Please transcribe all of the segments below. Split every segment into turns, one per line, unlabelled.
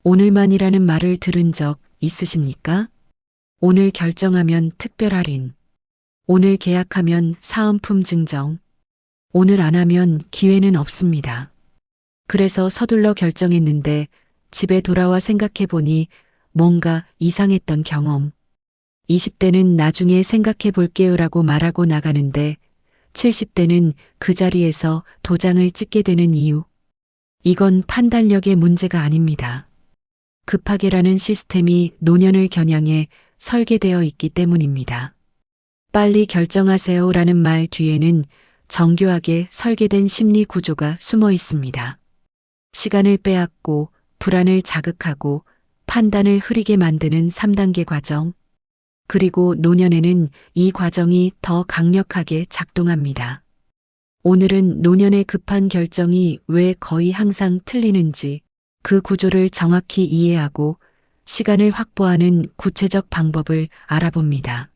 오늘만이라는 말을 들은 적 있으십니까? 오늘 결정하면 특별 할인. 오늘 계약하면 사은품 증정. 오늘 안 하면 기회는 없습니다. 그래서 서둘러 결정했는데 집에 돌아와 생각해 보니 뭔가 이상했던 경험. 20대는 나중에 생각해 볼게요라고 말하고 나가는데 70대는 그 자리에서 도장을 찍게 되는 이유. 이건 판단력의 문제가 아닙니다. 급하게라는 시스템이 노년을 겨냥해 설계되어 있기 때문입니다. 빨리 결정하세요라는 말 뒤에는 정교하게 설계된 심리 구조가 숨어 있습니다. 시간을 빼앗고 불안을 자극하고 판단을 흐리게 만드는 3단계 과정. 그리고 노년에는 이 과정이 더 강력하게 작동합니다. 오늘은 노년의 급한 결정이 왜 거의 항상 틀리는지 그 구조를 정확히 이해하고 시간을 확보하는 구체적 방법을 알아봅니다.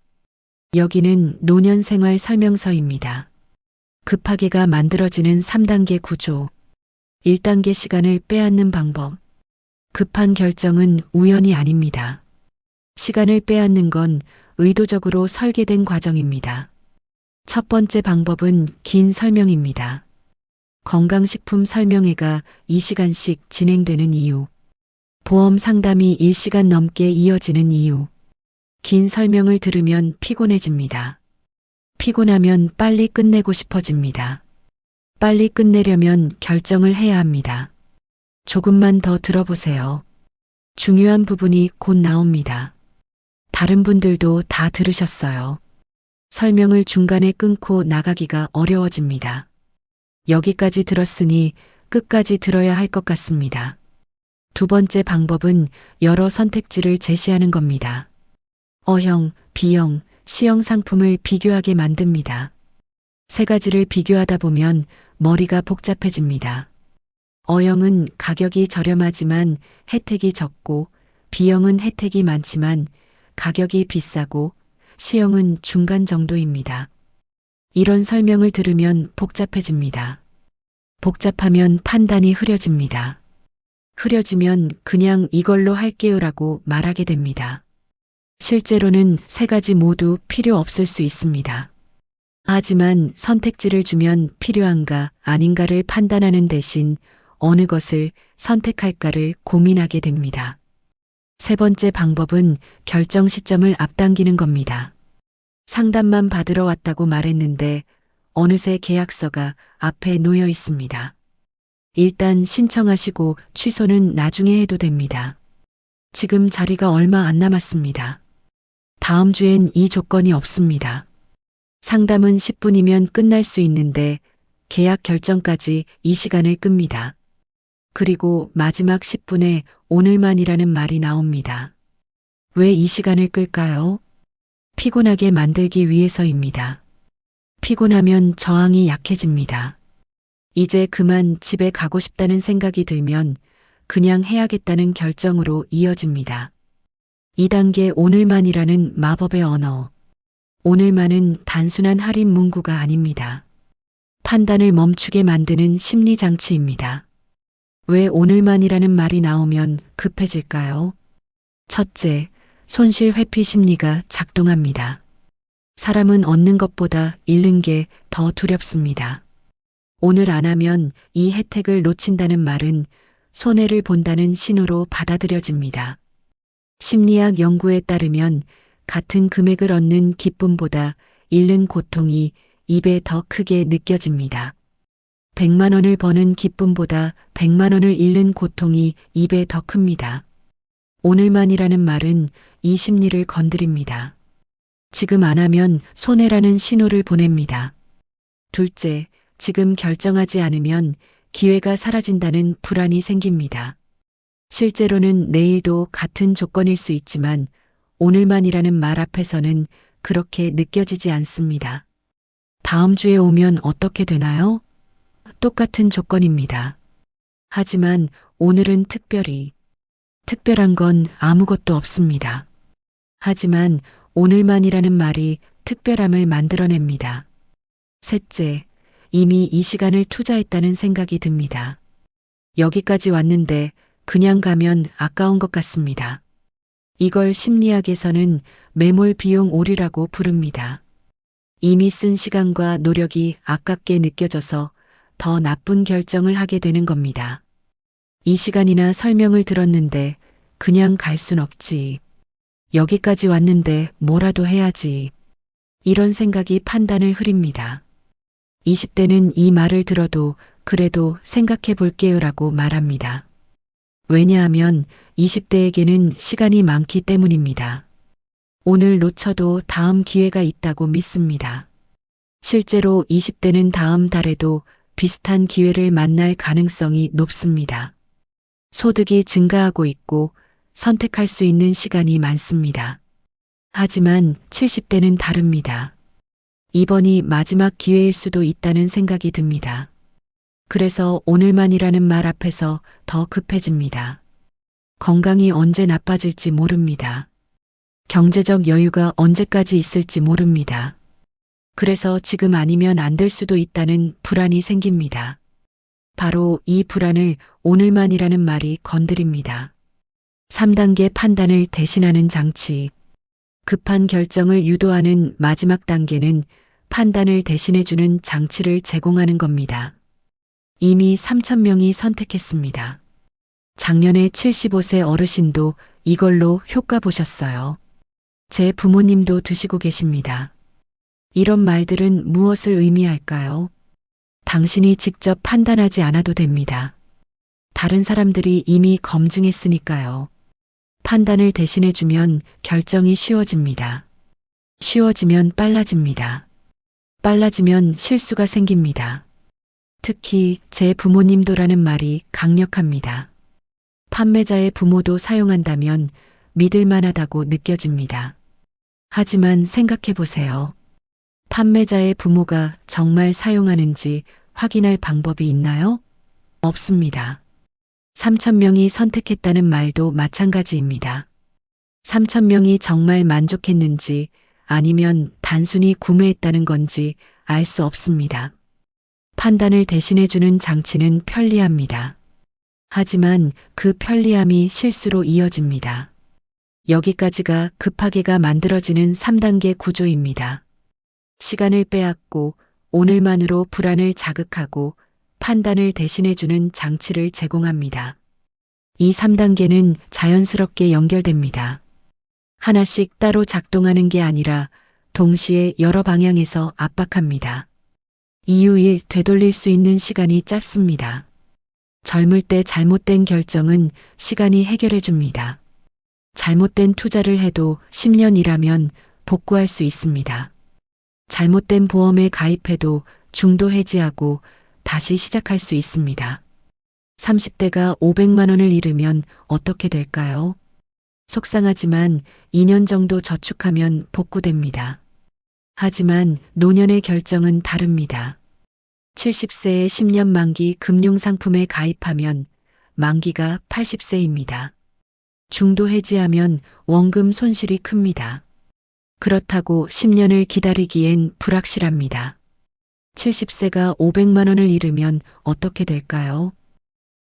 여기는 노년 생활 설명서입니다. 급하게가 만들어지는 3단계 구조. 1단계 시간을 빼앗는 방법. 급한 결정은 우연이 아닙니다. 시간을 빼앗는 건 의도적으로 설계된 과정입니다. 첫 번째 방법은 긴 설명입니다. 건강식품 설명회가 2시간씩 진행되는 이유. 보험 상담이 1시간 넘게 이어지는 이유. 긴 설명을 들으면 피곤해집니다. 피곤하면 빨리 끝내고 싶어집니다. 빨리 끝내려면 결정을 해야 합니다. 조금만 더 들어보세요. 중요한 부분이 곧 나옵니다. 다른 분들도 다 들으셨어요. 설명을 중간에 끊고 나가기가 어려워집니다. 여기까지 들었으니 끝까지 들어야 할 것 같습니다. 두 번째 방법은 여러 선택지를 제시하는 겁니다. O형, B형, C형 상품을 비교하게 만듭니다. 세 가지를 비교하다 보면 머리가 복잡해집니다. O형은 가격이 저렴하지만 혜택이 적고 B형은 혜택이 많지만 가격이 비싸고 C형은 중간 정도입니다. 이런 설명을 들으면 복잡해집니다. 복잡하면 판단이 흐려집니다. 흐려지면 그냥 이걸로 할게요라고 말하게 됩니다. 실제로는 세 가지 모두 필요 없을 수 있습니다. 하지만 선택지를 주면 필요한가 아닌가를 판단하는 대신 어느 것을 선택할까를 고민하게 됩니다. 세 번째 방법은 결정 시점을 앞당기는 겁니다. 상담만 받으러 왔다고 말했는데 어느새 계약서가 앞에 놓여 있습니다. 일단 신청하시고 취소는 나중에 해도 됩니다. 지금 자리가 얼마 안 남았습니다. 다음 주엔 이 조건이 없습니다. 상담은 10분이면 끝날 수 있는데 계약 결정까지 이 시간을 끕니다. 그리고 마지막 10분에 오늘만이라는 말이 나옵니다. 왜 이 시간을 끌까요? 피곤하게 만들기 위해서입니다. 피곤하면 저항이 약해집니다. 이제 그만 집에 가고 싶다는 생각이 들면 그냥 해야겠다는 결정으로 이어집니다. 2단계 오늘만이라는 마법의 언어. 오늘만은 단순한 할인 문구가 아닙니다. 판단을 멈추게 만드는 심리 장치입니다. 왜 오늘만이라는 말이 나오면 급해질까요? 첫째, 손실 회피 심리가 작동합니다. 사람은 얻는 것보다 잃는 게 더 두렵습니다. 오늘 안 하면 이 혜택을 놓친다는 말은 손해를 본다는 신호로 받아들여집니다. 심리학 연구에 따르면 같은 금액을 얻는 기쁨보다 잃는 고통이 2배 더 크게 느껴집니다. 100만 원을 버는 기쁨보다 100만 원을 잃는 고통이 2배 더 큽니다. 오늘만이라는 말은 이 심리를 건드립니다. 지금 안 하면 손해라는 신호를 보냅니다. 둘째, 지금 결정하지 않으면 기회가 사라진다는 불안이 생깁니다. 실제로는 내일도 같은 조건일 수 있지만 오늘만이라는 말 앞에서는 그렇게 느껴지지 않습니다. 다음 주에 오면 어떻게 되나요? 똑같은 조건입니다. 하지만 오늘은 특별한 건 아무것도 없습니다. 하지만 오늘만이라는 말이 특별함을 만들어냅니다. 셋째, 이미 이 시간을 투자했다는 생각이 듭니다. 여기까지 왔는데 그냥 가면 아까운 것 같습니다. 이걸 심리학에서는 매몰 비용 오류라고 부릅니다. 이미 쓴 시간과 노력이 아깝게 느껴져서 더 나쁜 결정을 하게 되는 겁니다. 이 시간이나 설명을 들었는데 그냥 갈 순 없지. 여기까지 왔는데 뭐라도 해야지. 이런 생각이 판단을 흐립니다. 20대는 이 말을 들어도 그래도 생각해 볼게요라고 말합니다. 왜냐하면 20대에게는 시간이 많기 때문입니다. 오늘 놓쳐도 다음 기회가 있다고 믿습니다. 실제로 20대는 다음 달에도 비슷한 기회를 만날 가능성이 높습니다. 소득이 증가하고 있고 선택할 수 있는 시간이 많습니다. 하지만 70대는 다릅니다. 이번이 마지막 기회일 수도 있다는 생각이 듭니다. 그래서 오늘만이라는 말 앞에서 더 급해집니다. 건강이 언제 나빠질지 모릅니다. 경제적 여유가 언제까지 있을지 모릅니다. 그래서 지금 아니면 안 될 수도 있다는 불안이 생깁니다. 바로 이 불안을 오늘만이라는 말이 건드립니다. 3단계 판단을 대신하는 장치. 급한 결정을 유도하는 마지막 단계는 판단을 대신해주는 장치를 제공하는 겁니다. 이미 3,000명이 선택했습니다. 작년에 75세 어르신도 이걸로 효과 보셨어요. 제 부모님도 드시고 계십니다. 이런 말들은 무엇을 의미할까요? 당신이 직접 판단하지 않아도 됩니다. 다른 사람들이 이미 검증했으니까요. 판단을 대신해주면 결정이 쉬워집니다. 쉬워지면 빨라집니다. 빨라지면 실수가 생깁니다. 특히 제 부모님도라는 말이 강력합니다. 판매자의 부모도 사용한다면 믿을만하다고 느껴집니다. 하지만 생각해 보세요. 판매자의 부모가 정말 사용하는지 확인할 방법이 있나요? 없습니다. 3,000명이 선택했다는 말도 마찬가지입니다. 3,000명이 정말 만족했는지 아니면 단순히 구매했다는 건지 알 수 없습니다. 판단을 대신해주는 장치는 편리합니다. 하지만 그 편리함이 실수로 이어집니다. 여기까지가 급하게가 만들어지는 3단계 구조입니다. 시간을 빼앗고 오늘만으로 불안을 자극하고 판단을 대신해주는 장치를 제공합니다. 이 3단계는 자연스럽게 연결됩니다. 하나씩 따로 작동하는 게 아니라 동시에 여러 방향에서 압박합니다. 이유 1. 되돌릴 수 있는 시간이 짧습니다. 젊을 때 잘못된 결정은 시간이 해결해 줍니다. 잘못된 투자를 해도 10년 일하면 복구할 수 있습니다. 잘못된 보험에 가입해도 중도 해지하고 다시 시작할 수 있습니다. 30대가 500만 원을 잃으면 어떻게 될까요? 속상하지만 2년 정도 저축하면 복구됩니다. 하지만 노년의 결정은 다릅니다. 70세에 10년 만기 금융상품에 가입하면 만기가 80세입니다. 중도 해지하면 원금 손실이 큽니다. 그렇다고 10년을 기다리기엔 불확실합니다. 70세가 500만 원을 잃으면 어떻게 될까요?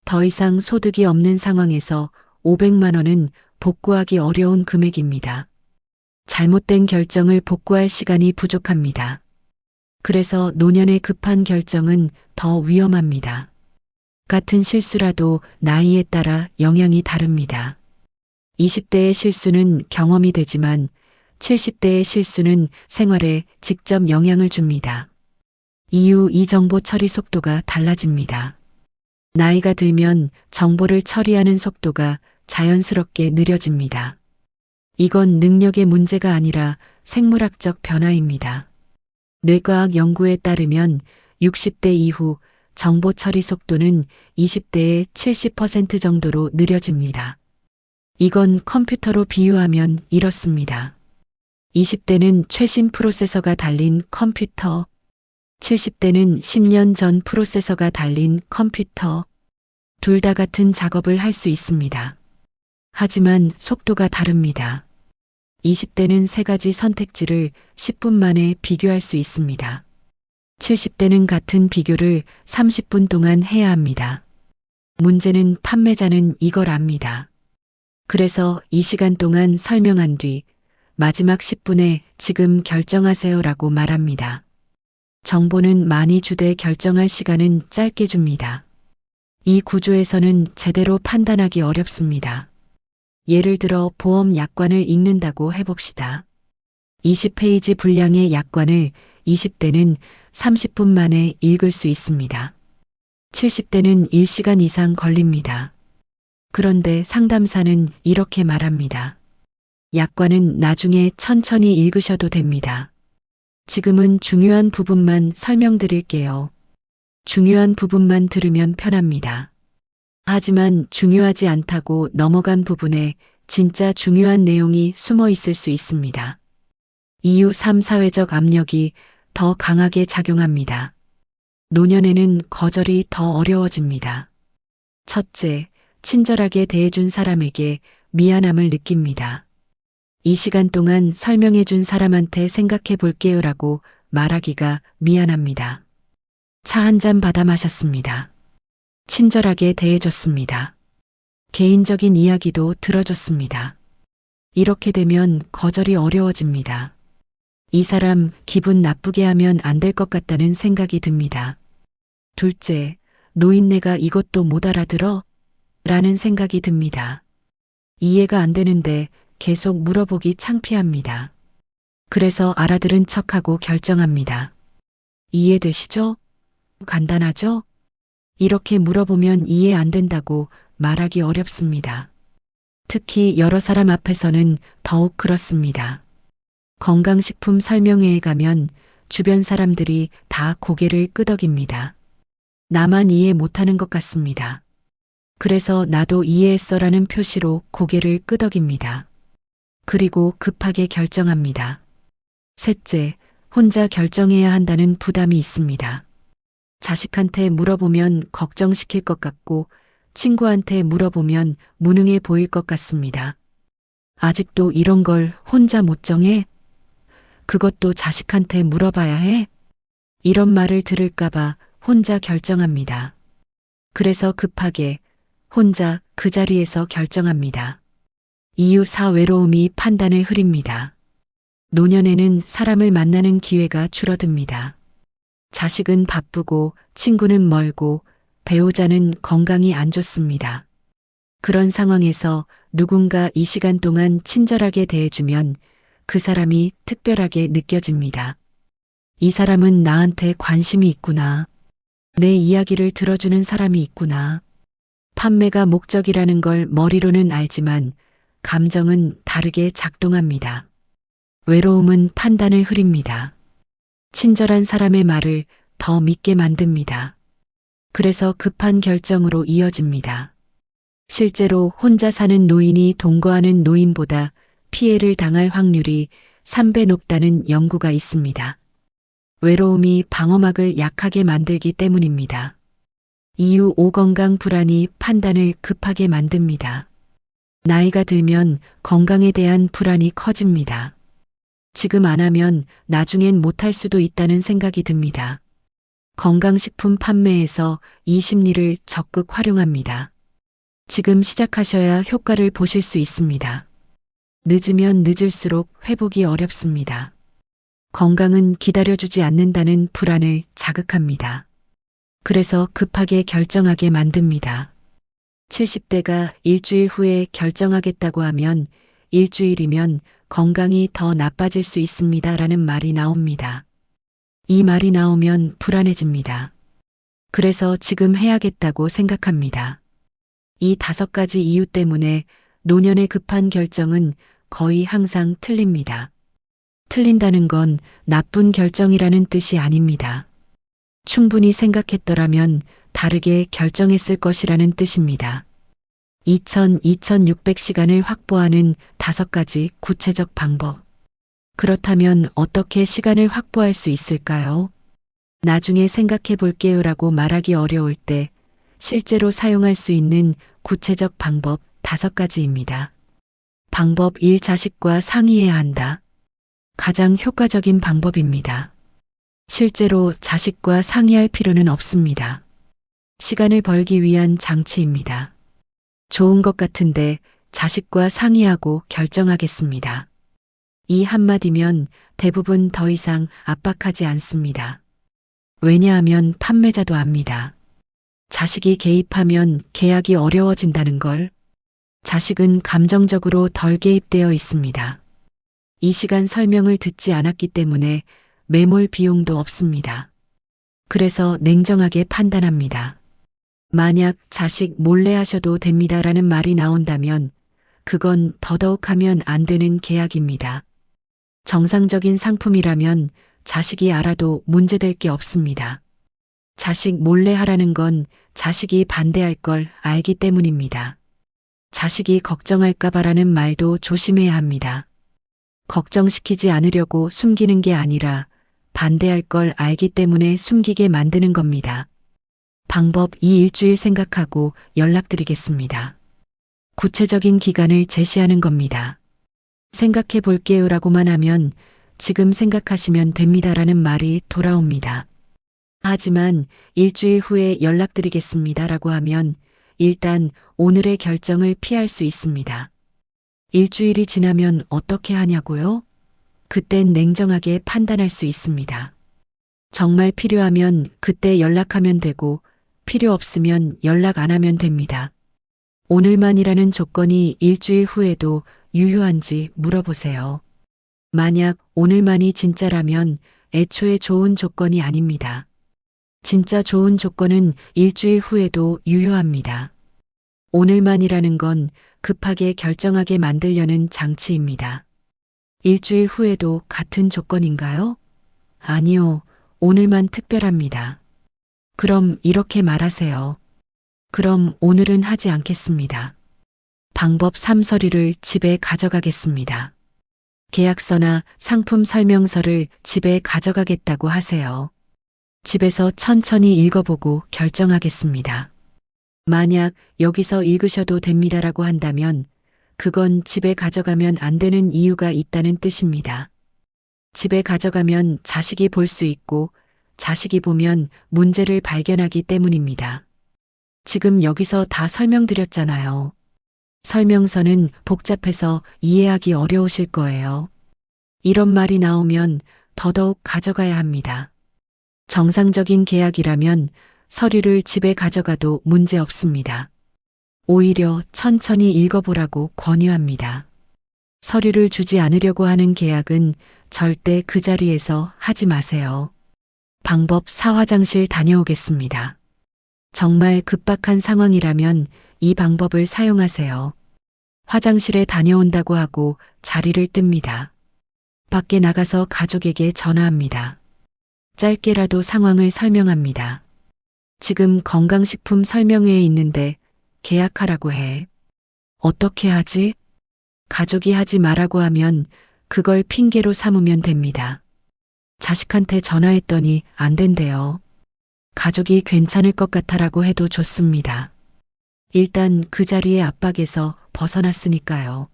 더 이상 소득이 없는 상황에서 500만 원은 복구하기 어려운 금액입니다. 잘못된 결정을 복구할 시간이 부족합니다. 그래서 노년의 급한 결정은 더 위험합니다. 같은 실수라도 나이에 따라 영향이 다릅니다. 20대의 실수는 경험이 되지만 70대의 실수는 생활에 직접 영향을 줍니다. 이후 이 정보 처리 속도가 달라집니다. 나이가 들면 정보를 처리하는 속도가 자연스럽게 느려집니다. 이건 능력의 문제가 아니라 생물학적 변화입니다. 뇌과학 연구에 따르면 60대 이후 정보 처리 속도는 20대의 70% 정도로 느려집니다. 이건 컴퓨터로 비유하면 이렇습니다. 20대는 최신 프로세서가 달린 컴퓨터, 70대는 10년 전 프로세서가 달린 컴퓨터, 둘 다 같은 작업을 할 수 있습니다. 하지만 속도가 다릅니다. 20대는 세 가지 선택지를 10분 만에 비교할 수 있습니다. 70대는 같은 비교를 30분 동안 해야 합니다. 문제는 판매자는 이걸 압니다. 그래서 이 시간 동안 설명한 뒤 마지막 10분에 지금 결정하세요라고 말합니다. 정보는 많이 주되 결정할 시간은 짧게 줍니다. 이 구조에서는 제대로 판단하기 어렵습니다. 예를 들어 보험 약관을 읽는다고 해봅시다. 20페이지 분량의 약관을 20대는 30분 만에 읽을 수 있습니다. 70대는 1시간 이상 걸립니다. 그런데 상담사는 이렇게 말합니다. 약관은 나중에 천천히 읽으셔도 됩니다. 지금은 중요한 부분만 설명드릴게요. 중요한 부분만 들으면 편합니다. 하지만 중요하지 않다고 넘어간 부분에 진짜 중요한 내용이 숨어 있을 수 있습니다. 이유 3. 사회적 압력이 더 강하게 작용합니다. 노년에는 거절이 더 어려워집니다. 첫째, 친절하게 대해준 사람에게 미안함을 느낍니다. 이 시간 동안 설명해준 사람한테 생각해 볼게요라고 말하기가 미안합니다. 차 한 잔 받아 마셨습니다. 친절하게 대해줬습니다. 개인적인 이야기도 들어줬습니다. 이렇게 되면 거절이 어려워집니다. 이 사람 기분 나쁘게 하면 안 될 것 같다는 생각이 듭니다. 둘째, 노인네가 이것도 못 알아들어? 라는 생각이 듭니다. 이해가 안 되는데 계속 물어보기 창피합니다. 그래서 알아들은 척하고 결정합니다. 이해되시죠? 간단하죠? 이렇게 물어보면 이해 안 된다고 말하기 어렵습니다. 특히 여러 사람 앞에서는 더욱 그렇습니다. 건강식품 설명회에 가면 주변 사람들이 다 고개를 끄덕입니다. 나만 이해 못하는 것 같습니다. 그래서 나도 이해했어라는 표시로 고개를 끄덕입니다. 그리고 급하게 결정합니다. 셋째, 혼자 결정해야 한다는 부담이 있습니다. 자식한테 물어보면 걱정시킬 것 같고 친구한테 물어보면 무능해 보일 것 같습니다. 아직도 이런 걸 혼자 못 정해? 그것도 자식한테 물어봐야 해? 이런 말을 들을까봐 혼자 결정합니다. 그래서 급하게 혼자 그 자리에서 결정합니다. 이유 4. 외로움이 판단을 흐립니다. 노년에는 사람을 만나는 기회가 줄어듭니다. 자식은 바쁘고 친구는 멀고 배우자는 건강이 안 좋습니다. 그런 상황에서 누군가 이 시간 동안 친절하게 대해주면 그 사람이 특별하게 느껴집니다. 이 사람은 나한테 관심이 있구나. 내 이야기를 들어주는 사람이 있구나. 판매가 목적이라는 걸 머리로는 알지만 감정은 다르게 작동합니다. 외로움은 판단을 흐립니다. 친절한 사람의 말을 더 믿게 만듭니다. 그래서 급한 결정으로 이어집니다. 실제로 혼자 사는 노인이 동거하는 노인보다 피해를 당할 확률이 3배 높다는 연구가 있습니다. 외로움이 방어막을 약하게 만들기 때문입니다. 이유 5. 건강 불안이 판단을 급하게 만듭니다. 나이가 들면 건강에 대한 불안이 커집니다. 지금 안 하면 나중엔 못할 수도 있다는 생각이 듭니다. 건강식품 판매에서 이 심리를 적극 활용합니다. 지금 시작하셔야 효과를 보실 수 있습니다. 늦으면 늦을수록 회복이 어렵습니다. 건강은 기다려주지 않는다는 불안을 자극합니다. 그래서 급하게 결정하게 만듭니다. 70대가 일주일 후에 결정하겠다고 하면 일주일이면 건강이 더 나빠질 수 있습니다. 라는 말이 나옵니다. 이 말이 나오면 불안해집니다. 그래서 지금 해야겠다고 생각합니다. 이 5가지 이유 때문에 노년의 급한 결정은 거의 항상 틀립니다. 틀린다는 건 나쁜 결정이라는 뜻이 아닙니다. 충분히 생각했더라면 다르게 결정했을 것이라는 뜻입니다. 2600시간을 확보하는 5가지 구체적 방법. 그렇다면 어떻게 시간을 확보할 수 있을까요? 나중에 생각해 볼게요라고 말하기 어려울 때 실제로 사용할 수 있는 구체적 방법 5가지입니다. 방법 1. 자식과 상의해야 한다. 가장 효과적인 방법입니다. 실제로 자식과 상의할 필요는 없습니다. 시간을 벌기 위한 장치입니다. 좋은 것 같은데 자식과 상의하고 결정하겠습니다. 이 한마디면 대부분 더 이상 압박하지 않습니다. 왜냐하면 판매자도 압니다. 자식이 개입하면 계약이 어려워진다는 걸. 자식은 감정적으로 덜 개입되어 있습니다. 이 시간 설명을 듣지 않았기 때문에 매몰 비용도 없습니다. 그래서 냉정하게 판단합니다. 만약 자식 몰래 하셔도 됩니다라는 말이 나온다면 그건 더더욱 하면 안 되는 계약입니다. 정상적인 상품이라면 자식이 알아도 문제될 게 없습니다. 자식 몰래 하라는 건 자식이 반대할 걸 알기 때문입니다. 자식이 걱정할까봐라는 말도 조심해야 합니다. 걱정시키지 않으려고 숨기는 게 아니라 반대할 걸 알기 때문에 숨기게 만드는 겁니다. 방법 2 일주일 생각하고 연락드리겠습니다. 구체적인 기간을 제시하는 겁니다. 생각해 볼게요라고만 하면 지금 생각하시면 됩니다라는 말이 돌아옵니다. 하지만 일주일 후에 연락드리겠습니다라고 하면 일단 오늘의 결정을 피할 수 있습니다. 일주일이 지나면 어떻게 하냐고요? 그땐 냉정하게 판단할 수 있습니다. 정말 필요하면 그때 연락하면 되고 필요 없으면 연락 안 하면 됩니다. 오늘만이라는 조건이 일주일 후에도 유효한지 물어보세요. 만약 오늘만이 진짜라면 애초에 좋은 조건이 아닙니다. 진짜 좋은 조건은 일주일 후에도 유효합니다. 오늘만이라는 건 급하게 결정하게 만들려는 장치입니다. 일주일 후에도 같은 조건인가요? 아니요, 오늘만 특별합니다. 그럼 이렇게 말하세요. 그럼 오늘은 하지 않겠습니다. 방법 3 서류를 집에 가져가겠습니다. 계약서나 상품 설명서를 집에 가져가겠다고 하세요. 집에서 천천히 읽어보고 결정하겠습니다. 만약 여기서 읽으셔도 됩니다라고 한다면 그건 집에 가져가면 안 되는 이유가 있다는 뜻입니다. 집에 가져가면 자식이 볼 수 있고 자식이 보면 문제를 발견하기 때문입니다. 지금 여기서 다 설명드렸잖아요. 설명서는 복잡해서 이해하기 어려우실 거예요. 이런 말이 나오면 더더욱 가져가야 합니다. 정상적인 계약이라면 서류를 집에 가져가도 문제 없습니다. 오히려 천천히 읽어보라고 권유합니다. 서류를 주지 않으려고 하는 계약은 절대 그 자리에서 하지 마세요. 방법 4 화장실 다녀오겠습니다. 정말 급박한 상황이라면 이 방법을 사용하세요. 화장실에 다녀온다고 하고 자리를 뜹니다. 밖에 나가서 가족에게 전화합니다. 짧게라도 상황을 설명합니다. 지금 건강식품 설명회에 있는데 계약하라고 해. 어떻게 하지? 가족이 하지 말라고 하면 그걸 핑계로 삼으면 됩니다. 자식한테 전화했더니 안 된대요. 가족이 괜찮을 것 같아라고 해도 좋습니다. 일단 그 자리의 압박에서 벗어났으니까요.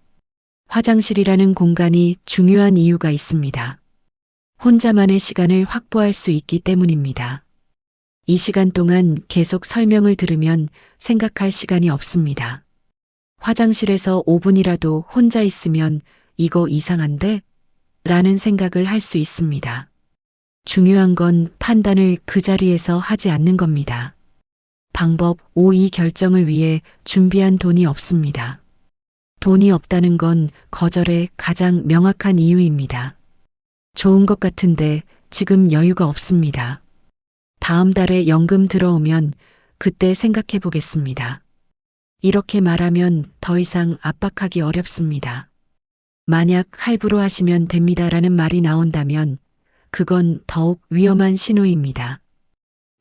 화장실이라는 공간이 중요한 이유가 있습니다. 혼자만의 시간을 확보할 수 있기 때문입니다. 이 시간 동안 계속 설명을 들으면 생각할 시간이 없습니다. 화장실에서 5분이라도 혼자 있으면 이거 이상한데? 라는 생각을 할 수 있습니다. 중요한 건 판단을 그 자리에서 하지 않는 겁니다. 방법 5 이 결정을 위해 준비한 돈이 없습니다. 돈이 없다는 건 거절의 가장 명확한 이유입니다. 좋은 것 같은데 지금 여유가 없습니다. 다음 달에 연금 들어오면 그때 생각해 보겠습니다. 이렇게 말하면 더 이상 압박하기 어렵습니다. 만약 할부로 하시면 됩니다라는 말이 나온다면 그건 더욱 위험한 신호입니다.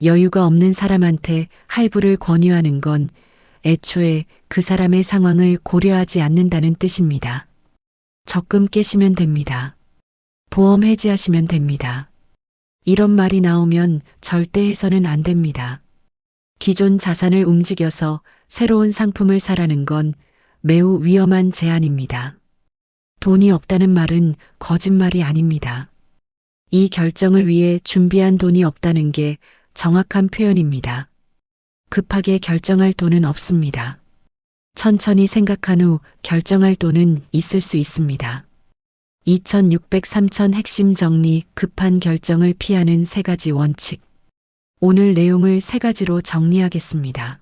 여유가 없는 사람한테 할부를 권유하는 건 애초에 그 사람의 상황을 고려하지 않는다는 뜻입니다. 적금 깨시면 됩니다. 보험 해지하시면 됩니다. 이런 말이 나오면 절대 해서는 안 됩니다. 기존 자산을 움직여서 새로운 상품을 사라는 건 매우 위험한 제안입니다. 돈이 없다는 말은 거짓말이 아닙니다. 이 결정을 위해 준비한 돈이 없다는 게 정확한 표현입니다. 급하게 결정할 돈은 없습니다. 천천히 생각한 후 결정할 돈은 있을 수 있습니다. 2603천 핵심 정리 급한 결정을 피하는 3가지 원칙. 오늘 내용을 3가지로 정리하겠습니다.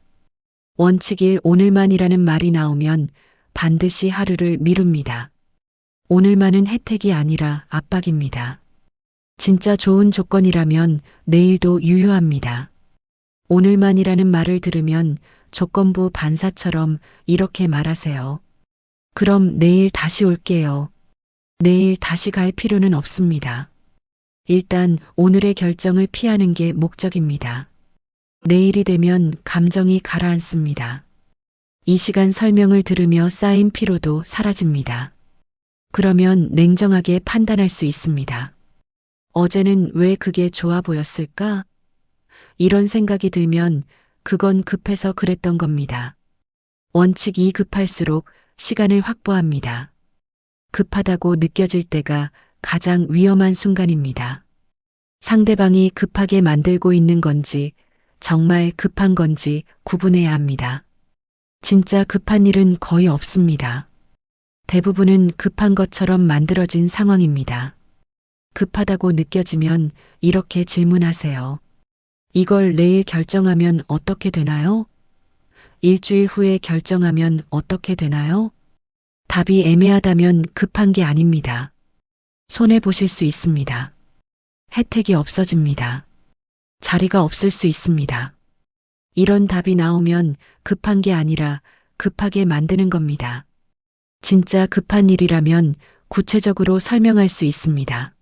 원칙 1. 오늘만이라는 말이 나오면 반드시 하루를 미룹니다. 오늘만은 혜택이 아니라 압박입니다. 진짜 좋은 조건이라면 내일도 유효합니다. 오늘만이라는 말을 들으면 조건부 반사처럼 이렇게 말하세요. 그럼 내일 다시 올게요. 내일 다시 갈 필요는 없습니다. 일단 오늘의 결정을 피하는 게 목적입니다. 내일이 되면 감정이 가라앉습니다. 이 시간 설명을 들으며 쌓인 피로도 사라집니다. 그러면 냉정하게 판단할 수 있습니다. 어제는 왜 그게 좋아 보였을까? 이런 생각이 들면 그건 급해서 그랬던 겁니다. 원칙 2. 급할수록 시간을 확보합니다. 급하다고 느껴질 때가 가장 위험한 순간입니다. 상대방이 급하게 만들고 있는 건지 정말 급한 건지 구분해야 합니다. 진짜 급한 일은 거의 없습니다. 대부분은 급한 것처럼 만들어진 상황입니다. 급하다고 느껴지면 이렇게 질문하세요. 이걸 내일 결정하면 어떻게 되나요? 일주일 후에 결정하면 어떻게 되나요? 답이 애매하다면 급한 게 아닙니다. 손해보실 수 있습니다. 혜택이 없어집니다. 자리가 없을 수 있습니다. 이런 답이 나오면 급한 게 아니라 급하게 만드는 겁니다. 진짜 급한 일이라면 구체적으로 설명할 수 있습니다.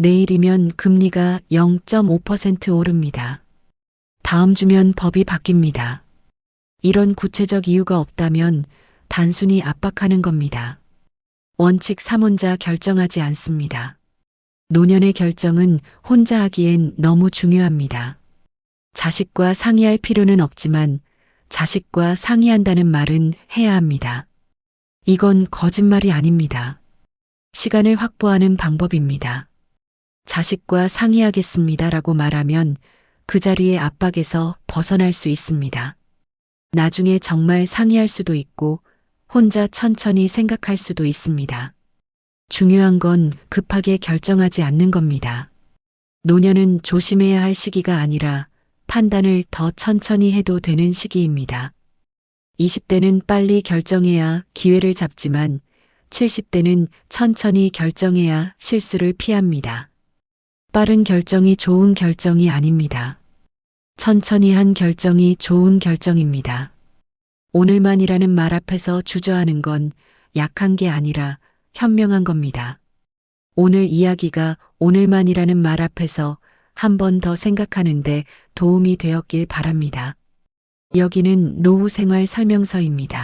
내일이면 금리가 0.5% 오릅니다. 다음 주면 법이 바뀝니다. 이런 구체적 이유가 없다면 단순히 압박하는 겁니다. 원칙 3. 혼자 결정하지 않습니다. 노년의 결정은 혼자 하기엔 너무 중요합니다. 자식과 상의할 필요는 없지만 자식과 상의한다는 말은 해야 합니다. 이건 거짓말이 아닙니다. 시간을 확보하는 방법입니다. 자식과 상의하겠습니다라고 말하면 그 자리의 압박에서 벗어날 수 있습니다. 나중에 정말 상의할 수도 있고 혼자 천천히 생각할 수도 있습니다. 중요한 건 급하게 결정하지 않는 겁니다. 노년은 조심해야 할 시기가 아니라 판단을 더 천천히 해도 되는 시기입니다. 20대는 빨리 결정해야 기회를 잡지만 70대는 천천히 결정해야 실수를 피합니다. 빠른 결정이 좋은 결정이 아닙니다. 천천히 한 결정이 좋은 결정입니다. 오늘만이라는 말 앞에서 주저하는 건 약한 게 아니라 현명한 겁니다. 오늘 이야기가 오늘만이라는 말 앞에서 한 번 더 생각하는데 도움이 되었길 바랍니다. 여기는 노후 생활 설명서입니다.